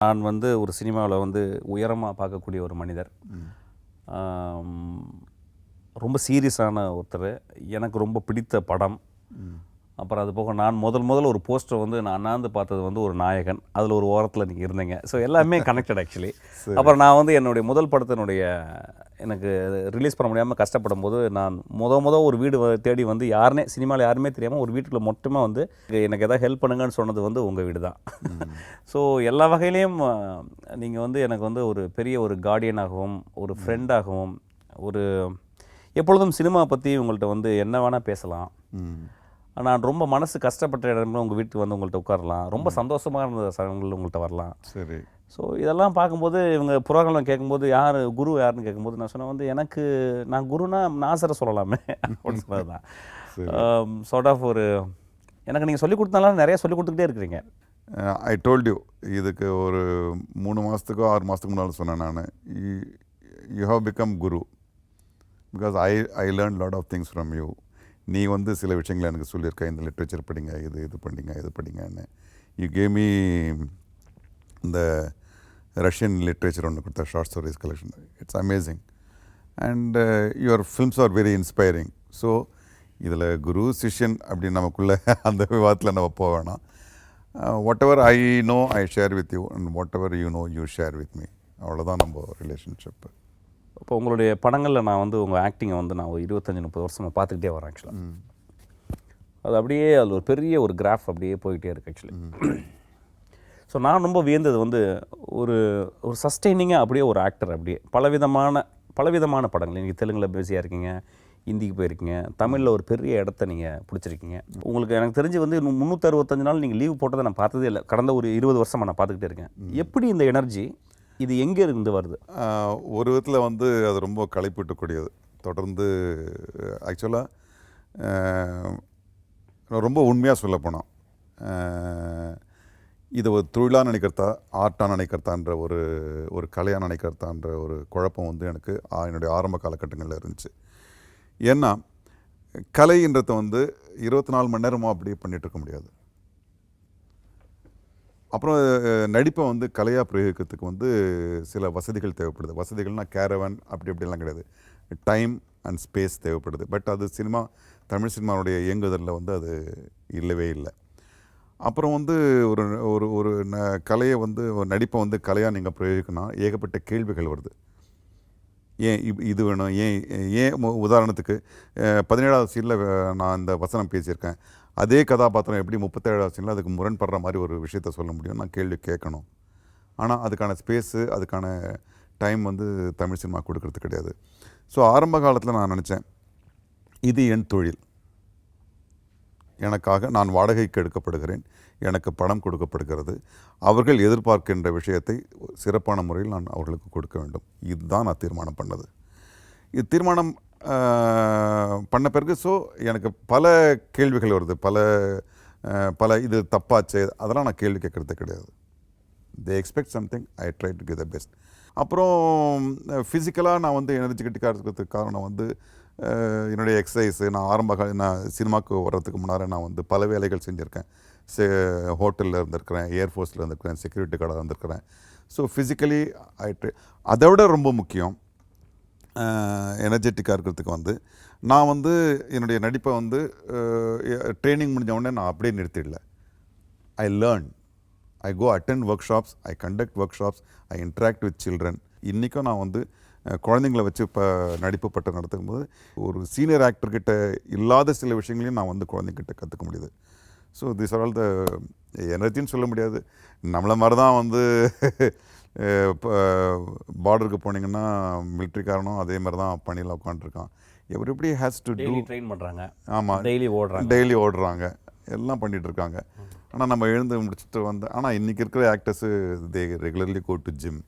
நான் வந்து ஒரு சினிமாவில் வந்து உயரமாக பார்க்கக்கூடிய ஒரு மனிதர். ஆம், ரொம்ப சீரியஸான ஒருத்தர். எனக்கு ரொம்ப பிடித்த படம். அப்புறம் அது போக நான் முதல்ல ஒரு போஸ்டர் வந்து நான் அண்ணாந்து பார்த்தது வந்து ஒரு நாயகன். அதில் ஒரு ஓரத்தில் நீங்கள் இருந்தீங்க. ஸோ எல்லாமே கனெக்டட் ஆக்சுவலி. அப்புறம் நான் வந்து என்னுடைய முதல் படத்தினுடைய எனக்கு ரிலீஸ் பண்ண முடியாமல் கஷ்டப்படும் போது நான் ஒரு வீடு தேடி வந்து சினிமாவில் யாருமே தெரியாமல் ஒரு வீட்டுக்குள்ள மொத்தமாக வந்து எனக்கு எதாவது ஹெல்ப் பண்ணுங்கன்னு சொன்னது வந்து உங்கள் வீடு தான். ஸோ எல்லா வகையிலையும் நீங்கள் வந்து எனக்கு வந்து ஒரு பெரிய ஒரு கார்டியனாகவும் ஒரு ஃப்ரெண்டாகவும் ஒரு எப்பொழுதும் சினிமா பற்றி உங்கள்கிட்ட வந்து என்ன வேணால் பேசலாம். நான் ரொம்ப மனசு கஷ்டப்பட்ட இடம்ல உங்கள் வீட்டுக்கு வந்து உங்கள்கிட்ட உட்காரலாம். ரொம்ப சந்தோஷமாக இருந்த சமயங்களில் உங்கள்கிட்ட வரலாம். சரி. ஸோ இதெல்லாம் பார்க்கும்போது இவங்க புறாக்களும் கேட்கும்போது குரு யாருன்னு கேட்கும்போது நான் சொன்னேன் வந்து நான் குருனா நாசரை சொல்லலாமே அப்படின்னு சொன்னது தான். சார்ட் ஆஃப் எனக்கு நீங்கள் சொல்லிக் கொடுத்தனால நிறைய சொல்லிக் கொடுத்துக்கிட்டே இருக்கிறீங்க. ஐ டோல்ட் யூ, இதுக்கு ஒரு 3 மாதத்துக்கோ 6 மாதத்துக்கு முன்னால் சொன்னேன் நான். You have become guru because I learn lot of things from you. நீ வந்து சில விஷயங்களை எனக்கு சொல்லியிருக்க, இந்த லிட்ரேச்சர் படிங்க, இது படிங்கன்னு. யூ கேவ் மீ இந்த ரஷ்யன் லிட்ரேச்சர் ஒன்று கொடுத்த short stories collection. It's amazing and your films are very inspiring. So இதில் குரு சிஷ்யன் அப்படின்னு நமக்குள்ளே அந்த விவாதத்தில் நம்ம போக வேணாம். What ever I know I share with you and what ever you know you share with me. அவ்வளோதான் நம்ம ரிலேஷன்ஷிப்பு. இப்போ உங்களுடைய படங்களில் நான் வந்து உங்கள் ஆக்டிங்கை வந்து நான் ஒரு 25-30 வருஷமாக பார்த்துக்கிட்டே வரேன் ஆக்சுவலாக. அது அப்படியே அதில் ஒரு பெரிய ஒரு கிராஃப் அப்படியே போய்கிட்டே இருக்குது ஆக்சுவலி. ஸோ நான் ரொம்ப வியந்தது வந்து ஒரு ஒரு சஸ்டெய்னிங்காக அப்படியே ஒரு ஆக்டர் அப்படியே பலவிதமான படங்கள். நீங்கள் தெலுங்கில் பிஸியாக இருக்கீங்க, ஹிந்திக்கு போயிருக்கீங்க, தமிழில் ஒரு பெரிய இடத்த நீங்கள் பிடிச்சிருக்கீங்க. உங்களுக்கு எனக்கு தெரிஞ்சு வந்து 365 நாள் நீங்கள் லீவ் போட்டதை நான் பார்த்ததே இல்லை. கடந்த ஒரு 20 வருஷமாக நான் பார்த்துக்கிட்டே இருக்கேன். எப்படி இந்த எனர்ஜி இது எங்கே இருந்து வருது? ஒரு விதத்தில் வந்து அது ரொம்ப களைப்பூட்டக்கூடியது. தொடர்ந்து ஆக்சுவலாக ரொம்ப உண்மையாக சொல்ல போனோம், இதை ஒரு தொழிலாக நினைக்கிறதா ஆர்ட்டாக நினைக்கிறதான்ற ஒரு கலையாக நினைக்கிறதான்ற ஒரு குழப்பம் வந்து எனக்கு என்னுடைய ஆரம்ப காலகட்டங்களில் இருந்துச்சு. ஏன்னா கலைன்றதை வந்து 24 மணி நேரமாக அப்படியே பண்ணிகிட்ருக்க முடியாது. அப்புறம் நடிப்பை வந்து கலையாக பிரயோகிக்கிறதுக்கு வந்து சில வசதிகள் தேவைப்படுது. வசதிகள்னால் கேரவன் அப்படிலாம் கிடையாது. டைம் அண்ட் ஸ்பேஸ் தேவைப்படுது. பட் அது தமிழ் சினிமாவுடைய இயங்குதலில் வந்து அது இல்லவே இல்லை. அப்புறம் வந்து ஒரு கலையை வந்து நடிப்பை வந்து கலையாக நீங்கள் பிரயோகிக்கணும், ஏகப்பட்ட கேள்விகள் வருது. ஏன் இது வேணும், ஏன் உதாரணத்துக்கு 17வது சீனில் நான் இந்த வசனம் பேசியிருக்கேன், அதே கதாபாத்திரம் எப்படி 37வது சீனில் அதுக்கு முரண்படுற மாதிரி ஒரு விஷயத்த சொல்ல முடியும்? நான் கேள்வி கேட்கணும். ஆனால் அதுக்கான ஸ்பேஸு அதுக்கான டைம் வந்து தமிழ் சினிமா கொடுக்கறது கிடையாது. ஸோ ஆரம்ப காலத்தில் நான் நினச்சேன், இது என் தொழில், எனக்காக நான் வாடகைக்கு எடுக்கப்படுகிறேன், எனக்கு பணம் கொடுக்கப்படுகிறது, அவர்கள் எதிர்பார்க்கின்ற விஷயத்தை சிறப்பான முறையில் நான் அவர்களுக்கு கொடுக்க வேண்டும். இதுதான் நான் தீர்மானம் பண்ணது. இது தீர்மானம் பண்ண பிறகு எனக்கு பல கேள்விகள் வருது. பல இது தப்பாச்சு, அதெல்லாம் நான் கேள்வி கேட்குறது கிடையாது. தே expect something, I try to give the best. அப்புறம் ஃபிசிக்கலாக நான் வந்து எனர்ஜெட்டிக்காக இருக்கிறதுக்கு காரணம் வந்து என்னுடைய எக்ஸசைஸு. நான் சினிமாவுக்கு வர்றதுக்கு முன்னாடி நான் வந்து பல வேலைகள் செஞ்சுருக்கேன். ஹோட்டலில் இருந்திருக்கிறேன், ஏர்ஃபோர்ஸில் இருந்திருக்கிறேன், செக்யூரிட்டி கார்டாக இருந்திருக்கிறேன். ஸோ ஃபிசிக்கலி அதை விட ரொம்ப முக்கியம் எனர்ஜெட்டிக்காக இருக்கிறதுக்கு வந்து நான் வந்து என்னுடைய நடிப்பை வந்து ட்ரைனிங் முடிஞ்ச உடனே நான் அப்படியே நிறுத்திடல. I learn, I go attend workshops, I conduct workshops, I interact with children. இன்றைக்கும் நான் வந்து குழந்தைங்களை வச்சு இப்போ நடிப்பு பட்டம் நடத்துக்கும் போது ஒரு சீனியர் ஆக்டர்கிட்ட இல்லாத சில விஷயங்களையும் நான் வந்து குழந்தைங்கிட்ட கற்றுக்க முடியுது. So this are all the எனர்ஜின்னு சொல்ல முடியாது. நம்மளை மாதிரி தான் வந்து இப்போ பார்டருக்கு போனீங்கன்னா மிலிட்ரிக்காரனும் அதே மாதிரி தான் பணியில் உட்காந்துருக்கான். Everybody has to do train பண்ணுறாங்க. ஆமாம், டெய்லி ஓடுறாங்க, எல்லாம் பண்ணிகிட்டு இருக்காங்க. ஆனால் நம்ம எழுந்து முடிச்சுட்டு ஆனால் இன்றைக்கி இருக்கிற actors they regularly go to gym.